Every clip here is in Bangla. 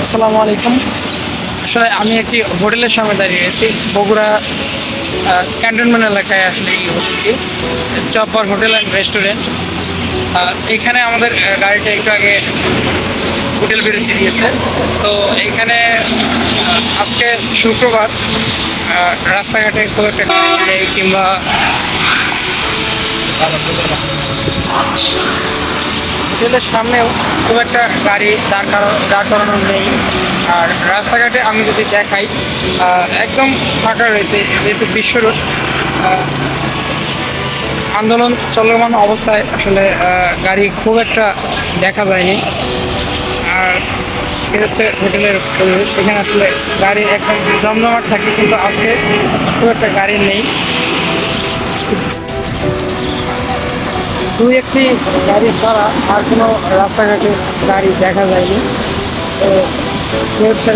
আসসালামু আলাইকুম। আসলে আমি একটি হোটেলের সামনে দাঁড়িয়ে আছি, বগুড়া ক্যান্টনমেন্ট এলাকায়। আসলে এই হোটেলটি চপ্পর হোটেল অ্যান্ড রেস্টুরেন্ট। এখানে আমাদের গাড়িটা একটু আগে হোটেল বিরতি দিয়েছে। তো এইখানে আজকে শুক্রবার, রাস্তাঘাটে খুব একটা গাড়ি নেই, কিংবা হোটেলের সামনেও খুব একটা গাড়ি দাঁড় করানো নেই। আর রাস্তাঘাটে আমি যদি দেখাই, একদম ফাঁকা রয়েছে, যেহেতু বিশ্ব রোড। আন্দোলন চলমান অবস্থায় আসলে গাড়ি খুব একটা দেখা যায়নি। আর এটা হচ্ছে হোটেলের পরিবেশ। এখানে আসলে গাড়ি একদম জমজমাট থাকে, কিন্তু আজকে খুব একটা গাড়ি নেই। দুই একটি গাড়ি ছাড়া আর কোনো রাস্তাঘাটে গাড়ি দেখা যায়নি। তো এই হচ্ছে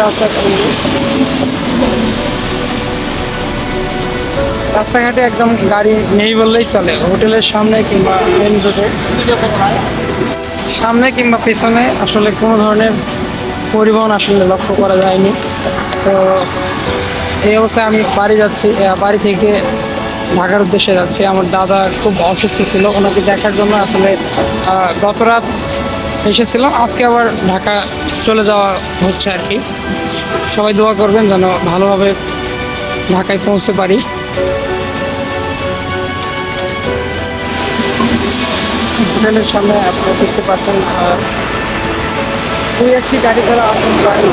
রাস্তাঘাটে একদম গাড়ি নেই বললেই চলে। হোটেলের সামনে কিংবা মেন রোডে সামনে কিংবা পেছনে আসলে কোনো ধরনের পরিবহন আসলে লক্ষ্য করা যায়নি। তো এই অবস্থায় আমি বাড়ি যাচ্ছি, বাড়ি থেকে ঢাকার উদ্দেশ্যে যাচ্ছি। আমার দাদা খুব অসুস্থ ছিল, ওনাকে দেখার জন্য আসলে গত রাত এসেছিলাম। আজকে আবার ঢাকা চলে যাওয়া হচ্ছে আর কি। সবাই দোয়া করবেন যেন ভালোভাবে ঢাকায় পৌঁছতে পারি। হোটেলের সামনে আপনারা দেখতে পাচ্ছেন দুই একটি গাড়ি ছাড়া আপনার গাড়ি